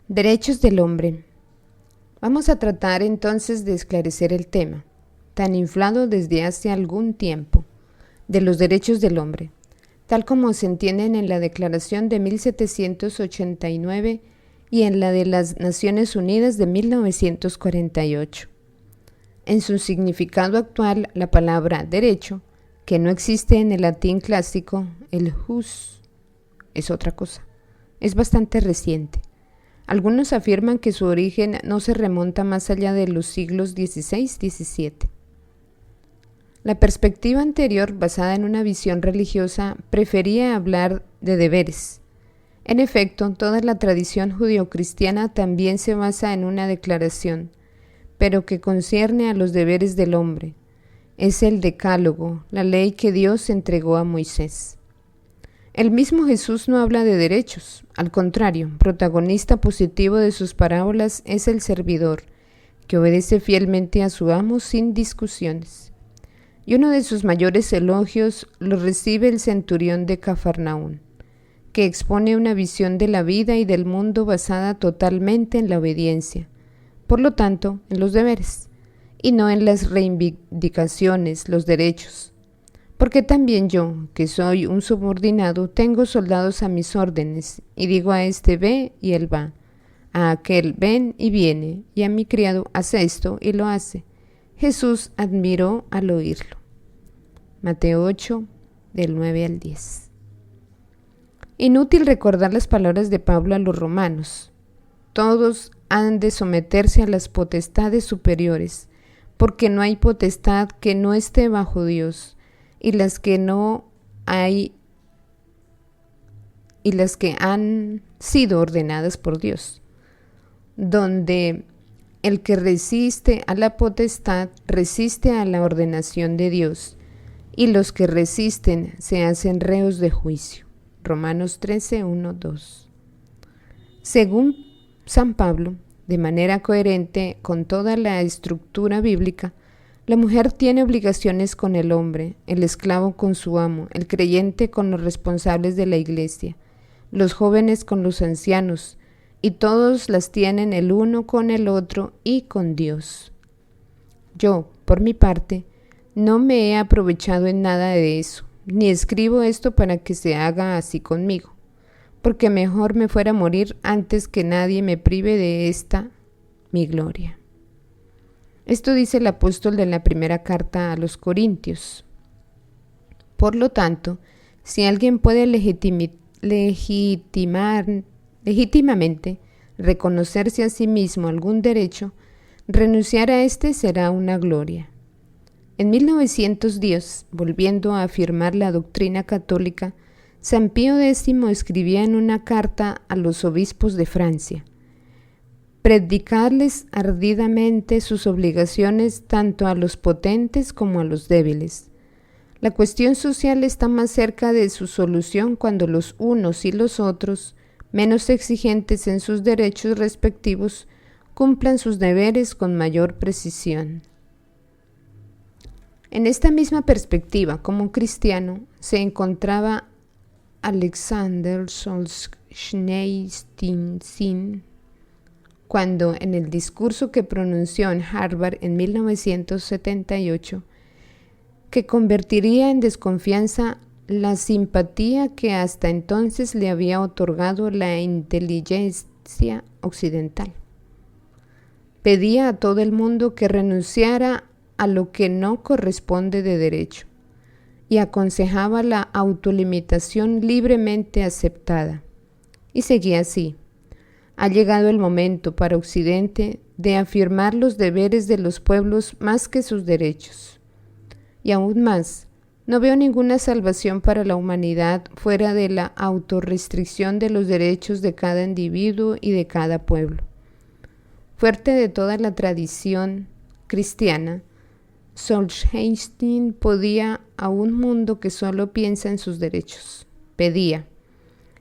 Derechos del hombre. Vamos a tratar entonces de esclarecer el tema, tan inflado desde hace algún tiempo, de los derechos del hombre, tal como se entienden en la Declaración de 1789 y en la de las Naciones Unidas de 1948. En su significado actual, la palabra derecho, que no existe en el latín clásico, el jus, es otra cosa. Es bastante reciente. Algunos afirman que su origen no se remonta más allá de los siglos XVI-XVII. La perspectiva anterior, basada en una visión religiosa, prefería hablar de deberes. En efecto, toda la tradición judeocristiana también se basa en una declaración, pero que concierne a los deberes del hombre. Es el Decálogo, la ley que Dios entregó a Moisés. El mismo Jesús no habla de derechos, al contrario, protagonista positivo de sus parábolas es el servidor, que obedece fielmente a su amo sin discusiones. Y uno de sus mayores elogios lo recibe el centurión de Cafarnaún, que expone una visión de la vida y del mundo basada totalmente en la obediencia, por lo tanto, en los deberes, y no en las reivindicaciones, los derechos. Porque también yo, que soy un subordinado, tengo soldados a mis órdenes, y digo a este ve y él va, a aquel ven y viene, y a mi criado haz esto y lo hace. Jesús admiró al oírlo. Mateo 8, del 9 al 10. Inútil recordar las palabras de Pablo a los romanos. Todos han de someterse a las potestades superiores, porque no hay potestad que no esté bajo Dios, y las que han sido ordenadas por Dios, donde el que resiste a la potestad resiste a la ordenación de Dios, y los que resisten se hacen reos de juicio. Romanos 13, 1, 2. Según San Pablo, de manera coherente con toda la estructura bíblica, la mujer tiene obligaciones con el hombre, el esclavo con su amo, el creyente con los responsables de la iglesia, los jóvenes con los ancianos, y todos las tienen el uno con el otro y con Dios. Yo, por mi parte, no me he aprovechado en nada de eso, ni escribo esto para que se haga así conmigo, porque mejor me fuera a morir antes que nadie me prive de esta mi gloria. Esto dice el apóstol de la primera carta a los Corintios. Por lo tanto, si alguien puede legítimamente reconocerse a sí mismo algún derecho, renunciar a éste será una gloria. En 1910, volviendo a afirmar la doctrina católica, San Pío X escribía en una carta a los obispos de Francia: predicarles ardidamente sus obligaciones tanto a los potentes como a los débiles. La cuestión social está más cerca de su solución cuando los unos y los otros, menos exigentes en sus derechos respectivos, cumplan sus deberes con mayor precisión. En esta misma perspectiva, como cristiano, se encontraba Alexander Solzhenitsyn, cuando en el discurso que pronunció en Harvard en 1978, que convertiría en desconfianza la simpatía que hasta entonces le había otorgado la inteligencia occidental. Pedía a todo el mundo que renunciara a lo que no corresponde de derecho y aconsejaba la autolimitación libremente aceptada. Y seguía así: ha llegado el momento para Occidente de afirmar los deberes de los pueblos más que sus derechos. Y aún más, no veo ninguna salvación para la humanidad fuera de la autorrestricción de los derechos de cada individuo y de cada pueblo. Fuerte de toda la tradición cristiana, Solzhenitsyn pedía a un mundo que solo piensa en sus derechos. Pedía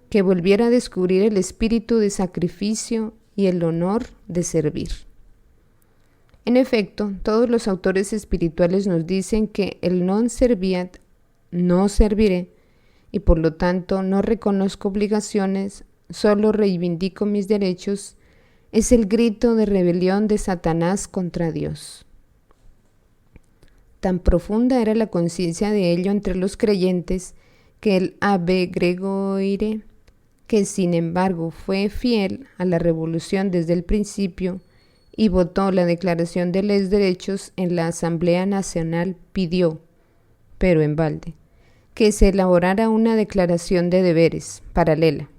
que volviera a descubrir el espíritu de sacrificio y el honor de servir. En efecto, todos los autores espirituales nos dicen que el non serviat, no serviré, y por lo tanto no reconozco obligaciones, solo reivindico mis derechos, Es el grito de rebelión de Satanás contra Dios. Tan profunda era la conciencia de ello entre los creyentes que el Abbé Gregoire, que sin embargo fue fiel a la revolución desde el principio y votó la Declaración de los Derechos en la Asamblea Nacional, pidió, pero en balde, que se elaborara una declaración de deberes paralela,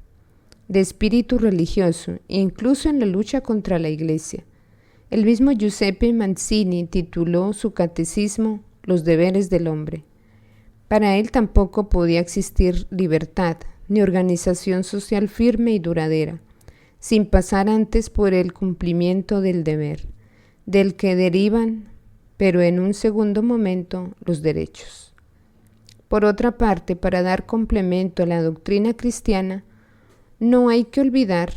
de espíritu religioso, incluso en la lucha contra la Iglesia. El mismo Giuseppe Mazzini tituló su catecismo Los deberes del hombre. Para él tampoco podía existir libertad, ni organización social firme y duradera, sin pasar antes por el cumplimiento del deber, del que derivan, pero en un segundo momento, los derechos. Por otra parte, para dar complemento a la doctrina cristiana, no hay que olvidar,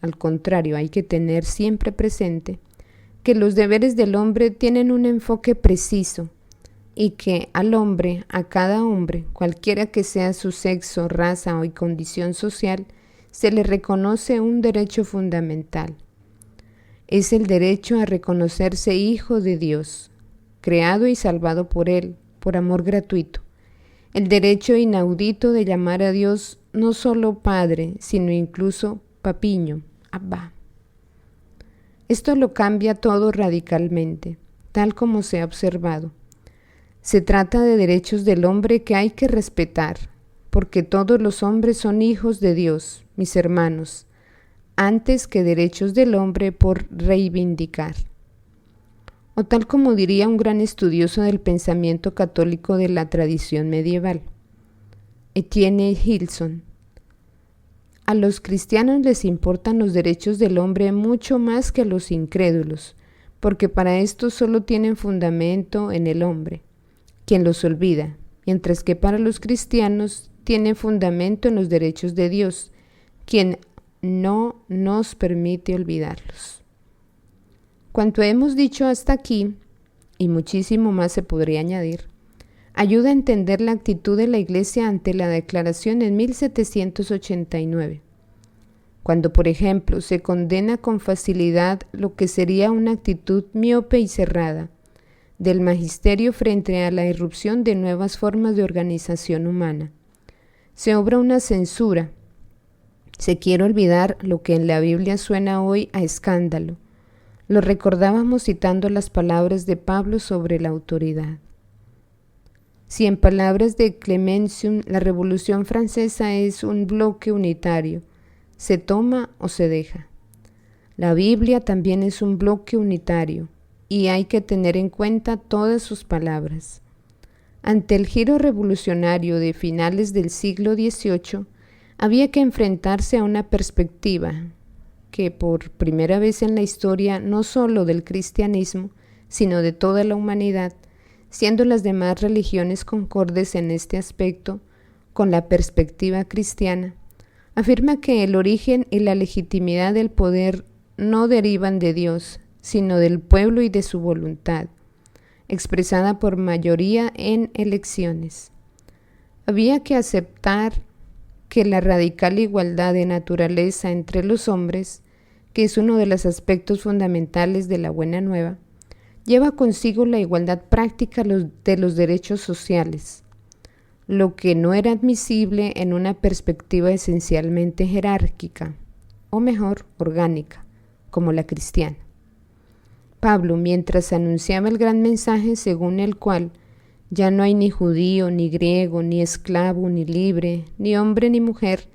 al contrario, hay que tener siempre presente, que los deberes del hombre tienen un enfoque preciso y que al hombre, a cada hombre, cualquiera que sea su sexo, raza o condición social, se le reconoce un derecho fundamental. Es el derecho a reconocerse hijo de Dios, creado y salvado por Él, por amor gratuito. El derecho inaudito de llamar a Dios no solo Padre, sino incluso Papiño, Abba. Esto lo cambia todo radicalmente, tal como se ha observado. Se trata de derechos del hombre que hay que respetar, porque todos los hombres son hijos de Dios, mis hermanos, antes que derechos del hombre por reivindicar. O tal como diría un gran estudioso del pensamiento católico de la tradición medieval, Etienne Gilson, a los cristianos les importan los derechos del hombre mucho más que a los incrédulos, porque para estos solo tienen fundamento en el hombre, quien los olvida, mientras que para los cristianos tienen fundamento en los derechos de Dios, quien no nos permite olvidarlos. Cuanto hemos dicho hasta aquí, y muchísimo más se podría añadir, ayuda a entender la actitud de la Iglesia ante la declaración en 1789, cuando, por ejemplo, se condena con facilidad lo que sería una actitud miope y cerrada del magisterio frente a la irrupción de nuevas formas de organización humana. Se obra una censura. Se quiere olvidar lo que en la Biblia suena hoy a escándalo. Lo recordábamos citando las palabras de Pablo sobre la autoridad. Si en palabras de Clemenceau la Revolución Francesa es un bloque unitario, se toma o se deja. La Biblia también es un bloque unitario y hay que tener en cuenta todas sus palabras. Ante el giro revolucionario de finales del siglo XVIII, había que enfrentarse a una perspectiva que por primera vez en la historia no solo del cristianismo, sino de toda la humanidad, siendo las demás religiones concordes en este aspecto con la perspectiva cristiana, afirma que el origen y la legitimidad del poder no derivan de Dios, sino del pueblo y de su voluntad, expresada por mayoría en elecciones. Había que aceptar que la radical igualdad de naturaleza entre los hombres, que es uno de los aspectos fundamentales de la Buena Nueva, lleva consigo la igualdad práctica de los derechos sociales, lo que no era admisible en una perspectiva esencialmente jerárquica, o mejor, orgánica, como la cristiana. Pablo, mientras anunciaba el gran mensaje según el cual ya no hay ni judío, ni griego, ni esclavo, ni libre, ni hombre, ni mujer,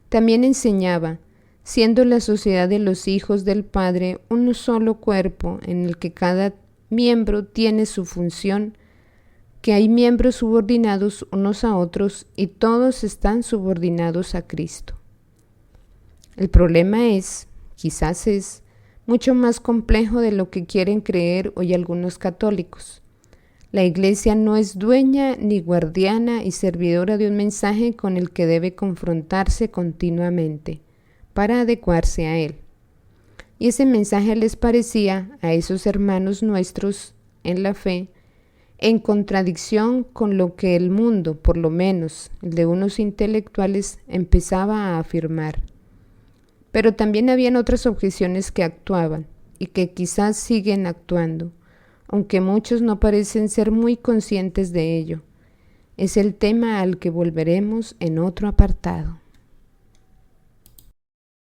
también enseñaba, siendo la sociedad de los hijos del Padre un solo cuerpo en el que cada miembro tiene su función, que hay miembros subordinados unos a otros y todos están subordinados a Cristo. El problema es, quizás es, mucho más complejo de lo que quieren creer hoy algunos católicos. La Iglesia no es dueña ni guardiana y servidora de un mensaje con el que debe confrontarse continuamente para adecuarse a él. Y ese mensaje les parecía a esos hermanos nuestros en la fe en contradicción con lo que el mundo, por lo menos el de unos intelectuales, empezaba a afirmar. Pero también habían otras objeciones que actuaban y que quizás siguen actuando, aunque muchos no parecen ser muy conscientes de ello. Es el tema al que volveremos en otro apartado.